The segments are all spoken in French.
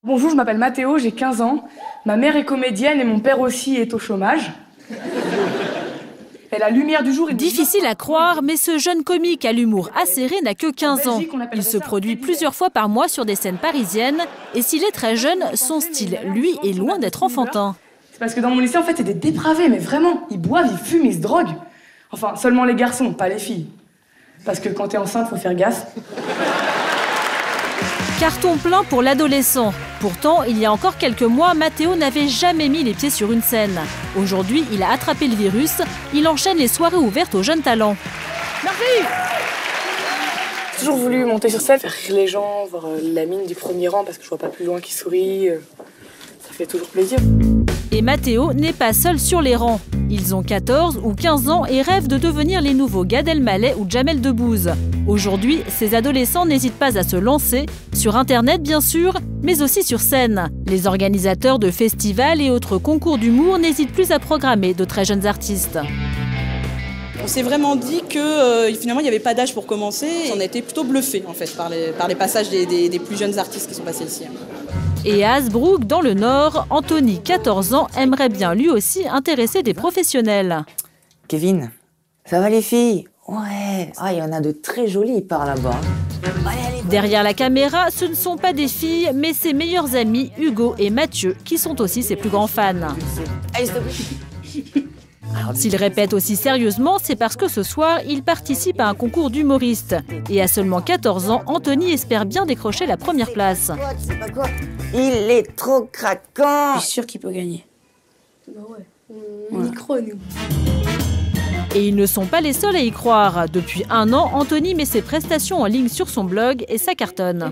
Bonjour, je m'appelle Mathéo, j'ai 15 ans. Ma mère est comédienne et mon père aussi est au chômage. Et la lumière du jour est... Difficile à croire, mais ce jeune comique à l'humour acéré n'a que 15 ans. Il se produit plusieurs fois par mois sur des scènes parisiennes. Et s'il est très jeune, son style, lui, est loin d'être enfantin. C'est parce que dans mon lycée, en fait, c'est des dépravés, mais vraiment. Ils boivent, ils fument, ils se droguent. Enfin, seulement les garçons, pas les filles. Parce que quand t'es enceinte, faut faire gaffe. Carton plein pour l'adolescent. Pourtant, il y a encore quelques mois, Mathéo n'avait jamais mis les pieds sur une scène. Aujourd'hui, il a attrapé le virus. Il enchaîne les soirées ouvertes aux jeunes talents. Merci. J'ai toujours voulu monter sur scène, faire rire les gens, voir la mine du premier rang parce que je vois pas plus loin qui sourit. Ça fait toujours plaisir. Et Mathéo n'est pas seul sur les rangs. Ils ont 14 ou 15 ans et rêvent de devenir les nouveaux Gad Elmaleh ou Jamel Debbouze. Aujourd'hui, ces adolescents n'hésitent pas à se lancer, sur Internet bien sûr, mais aussi sur scène. Les organisateurs de festivals et autres concours d'humour n'hésitent plus à programmer de très jeunes artistes. On s'est vraiment dit que finalement il n'y avait pas d'âge pour commencer. On a été plutôt bluffés en fait par les passages des plus jeunes artistes qui sont passés ici. Et à Hasbrook, dans le Nord, Anthony, 14 ans, aimerait bien lui aussi intéresser des professionnels. Kevin, ça va les filles? Ouais. Ah, il y en a de très jolies par là-bas. Derrière la caméra, ce ne sont pas des filles, mais ses meilleurs amis, Hugo et Mathieu, qui sont aussi ses plus grands fans. Allez, s'il te plaît. S'il répète aussi sérieusement, c'est parce que ce soir, il participe à un concours d'humoristes. Et à seulement 14 ans, Anthony espère bien décrocher la première place. C'est pas quoi? Il est trop craquant. Je suis sûre qu'il peut gagner. Bah ouais, on y croit nous. Et ils ne sont pas les seuls à y croire. Depuis 1 an, Anthony met ses prestations en ligne sur son blog et ça cartonne.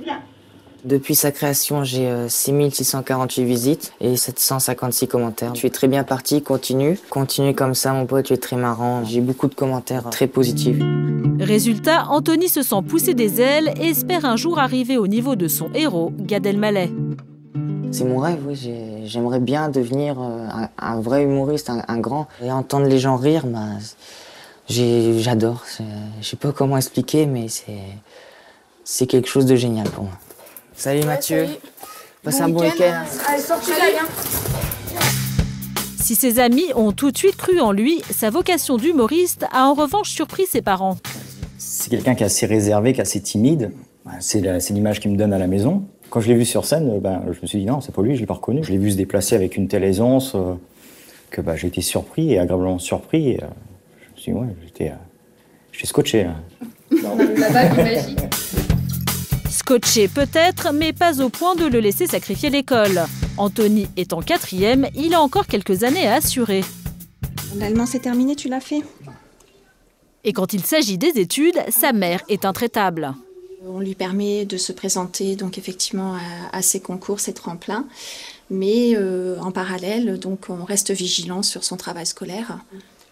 Depuis sa création, j'ai 6648 visites et 756 commentaires. Tu es très bien parti, continue. Continue comme ça, mon pote, tu es très marrant. J'ai beaucoup de commentaires très positifs. Résultat, Anthony se sent pousser des ailes et espère un jour arriver au niveau de son héros, Gad Elmaleh. C'est mon rêve, oui. J'aimerais bien devenir un vrai humoriste, un grand. Et entendre les gens rire, bah, j'adore. Je sais pas comment expliquer, mais c'est quelque chose de génial pour moi. Salut Mathieu. Passe un bon week-end. Allez, sortez là, viens. Si ses amis ont tout de suite cru en lui, sa vocation d'humoriste a en revanche surpris ses parents. C'est quelqu'un qui est assez réservé, qui est assez timide. C'est l'image qu'il me donne à la maison. Quand je l'ai vu sur scène, je me suis dit non, c'est pas lui, je l'ai pas reconnu. Je l'ai vu se déplacer avec une telle aisance que j'ai été surpris et agréablement surpris. Et, je me suis dit, ouais, j'étais scotché. La bague magique. Scotché peut-être, mais pas au point de le laisser sacrifier l'école. Anthony est en 4e, il a encore quelques années à assurer. L'allemand c'est terminé, tu l'as fait? Et quand il s'agit des études, sa mère est intraitable. On lui permet de se présenter donc effectivement à ces concours, ces tremplins, mais en parallèle, donc on reste vigilant sur son travail scolaire.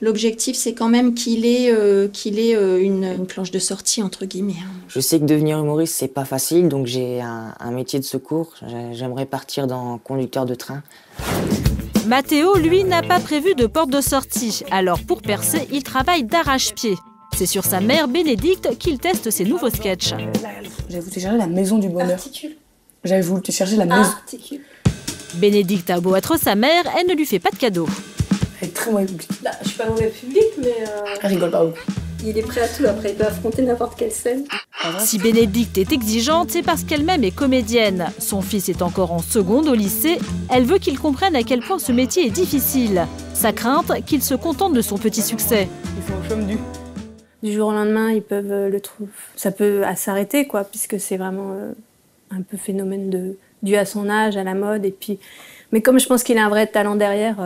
L'objectif, c'est quand même qu'il ait une planche de sortie, entre guillemets. Je sais que devenir humoriste, c'est pas facile, donc j'ai un métier de secours. J'aimerais partir dans conducteur de train. Mathéo, lui, n'a pas prévu de porte de sortie. Alors, pour percer, il travaille d'arrache-pied. C'est sur sa mère, Bénédicte, qu'il teste ses nouveaux sketchs. J'avais voulu te chercher la maison du bonheur. J'avais voulu te chercher la maison. Bénédicte a beau être sa mère, elle ne lui fait pas de cadeau. Elle est très mauvais public. Là, je suis pas mauvais public, mais Elle rigole pas beaucoup. il est prêt à tout après, il peut affronter n'importe quelle scène. Si Bénédicte est exigeante, c'est parce qu'elle-même est comédienne. Son fils est encore en seconde au lycée. Elle veut qu'il comprenne à quel point ce métier est difficile. Sa crainte, qu'il se contente de son petit succès. Ils sont au chôme du. Du jour au lendemain, ils peuvent le trouver. Ça peut s'arrêter, quoi, puisque c'est vraiment un peu phénomène dû à son âge, à la mode. Et puis... Mais comme je pense qu'il a un vrai talent derrière,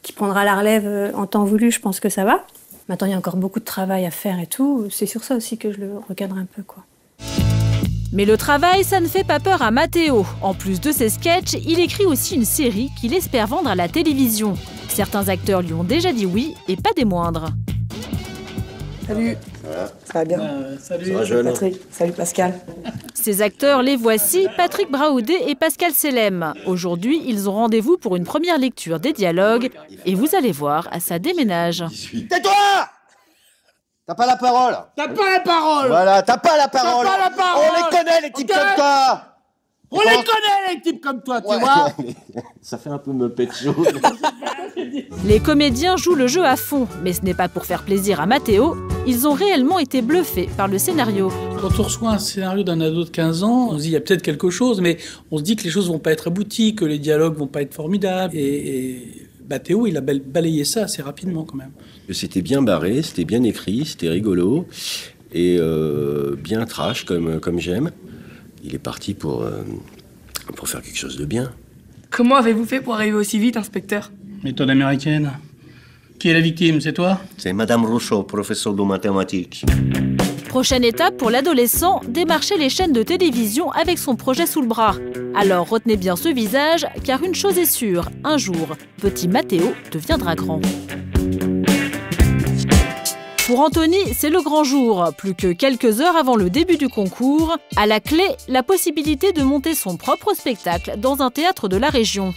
qui prendra la relève en temps voulu, je pense que ça va. Maintenant, il y a encore beaucoup de travail à faire et tout. C'est sur ça aussi que je le recadre un peu, quoi. Mais le travail, ça ne fait pas peur à Mathéo. En plus de ses sketchs, il écrit aussi une série qu'il espère vendre à la télévision. Certains acteurs lui ont déjà dit oui, et pas des moindres. Salut. Ça va bien? Salut. Ça va, Patrick. Salut Pascal. Ces acteurs, les voici, Patrick Braoudé et Pascal Selem. Aujourd'hui, ils ont rendez-vous pour une première lecture des dialogues. Et vous allez voir, ça déménage. Tais-toi! T'as pas la parole. T'as pas la parole. Voilà, t'as pas la parole. T'as pas la parole. On les connaît, les types comme toi. On les connaît, les types comme toi, tu vois. Ça fait un peu me pète chaud. Les comédiens jouent le jeu à fond, mais ce n'est pas pour faire plaisir à Mathéo. Ils ont réellement été bluffés par le scénario. Quand on reçoit un scénario d'un ado de 15 ans, on se dit il y a peut-être quelque chose, mais on se dit que les choses vont pas être abouties, que les dialogues vont pas être formidables. Et Mathéo, il a balayé ça assez rapidement quand même. C'était bien barré, c'était bien écrit, c'était rigolo et bien trash comme j'aime. Il est parti pour faire quelque chose de bien. Comment avez-vous fait pour arriver aussi vite, inspecteur? Méthode américaine. Qui est la victime, c'est toi? C'est Madame Rousseau, professeure de mathématiques. Prochaine étape pour l'adolescent, démarcher les chaînes de télévision avec son projet sous le bras. Alors retenez bien ce visage, car une chose est sûre, un jour, petit Mathéo deviendra grand. Pour Anthony, c'est le grand jour. Plus que quelques heures avant le début du concours, à la clé, la possibilité de monter son propre spectacle dans un théâtre de la région.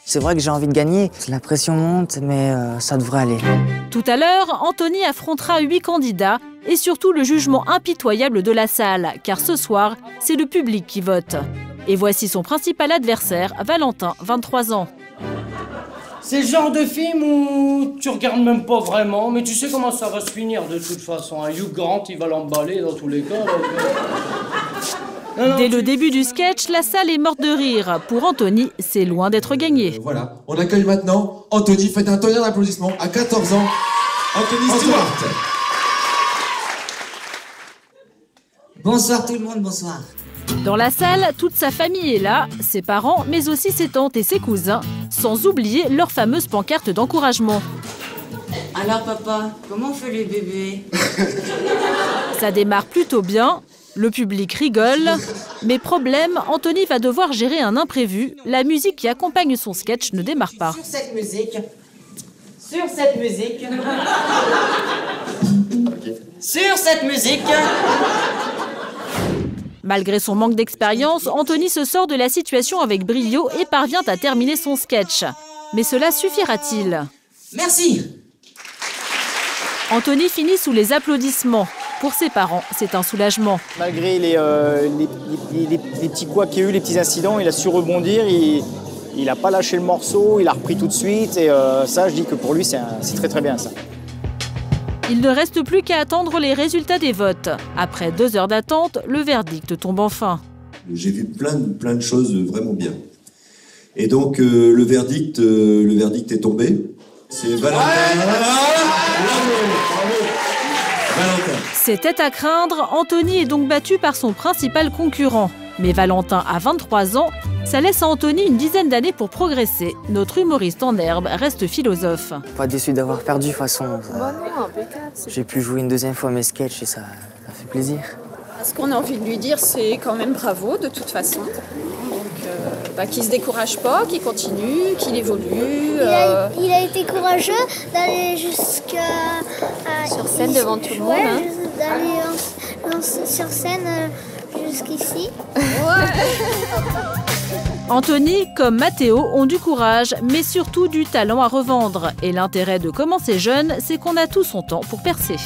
C'est vrai que j'ai envie de gagner. La pression monte, mais ça devrait aller. Tout à l'heure, Anthony affrontera 8 candidats et surtout le jugement impitoyable de la salle, car ce soir, c'est le public qui vote. Et voici son principal adversaire, Valentin, 23 ans. C'est le genre de film où tu regardes même pas vraiment, mais tu sais comment ça va se finir de toute façon. Un Hugh Grant, il va l'emballer dans tous les cas. Dès le début du sketch, la salle est morte de rire. Pour Anthony, c'est loin d'être gagné. Voilà, on accueille maintenant Anthony. Faites un tonnerre d'applaudissements. À 14 ans, Anthony Stewart. Bonsoir tout le monde, bonsoir. Dans la salle, toute sa famille est là, ses parents, mais aussi ses tantes et ses cousins, sans oublier leur fameuse pancarte d'encouragement. Alors papa, comment on fait les bébés? Ça démarre plutôt bien, le public rigole, mais problème, Anthony va devoir gérer un imprévu. La musique qui accompagne son sketch ne démarre pas. Sur cette musique... Sur cette musique... Malgré son manque d'expérience, Anthony se sort de la situation avec brio et parvient à terminer son sketch. Mais cela suffira-t-il? Merci. Anthony finit sous les applaudissements. Pour ses parents, c'est un soulagement. Malgré les petits couacs qu'il y a eu, les petits incidents, il a su rebondir, il n'a pas lâché le morceau, il a repris tout de suite. Et ça, je dis que pour lui, c'est très très bien ça. Il ne reste plus qu'à attendre les résultats des votes. Après 2 heures d'attente, le verdict tombe enfin. J'ai vu plein de choses vraiment bien. Et donc le verdict est tombé. C'est Valentin. Valentin. C'était à craindre, Anthony est donc battu par son principal concurrent. Mais Valentin a 23 ans, ça laisse à Anthony une dizaine d'années pour progresser. Notre humoriste en herbe reste philosophe. Pas déçu d'avoir perdu, de toute façon. Bah non, impeccable. J'ai pu jouer une deuxième fois mes sketchs et ça fait plaisir. Ce qu'on a envie de lui dire, c'est quand même bravo de toute façon. Donc, qu'il se décourage pas, qu'il continue, qu'il évolue. Il a été courageux d'aller jusqu'à... sur scène devant tout le monde. Hein. D'aller sur scène jusqu'ici. Anthony, comme Mathéo, ont du courage, mais surtout du talent à revendre. Et l'intérêt de commencer jeune, c'est qu'on a tout son temps pour percer.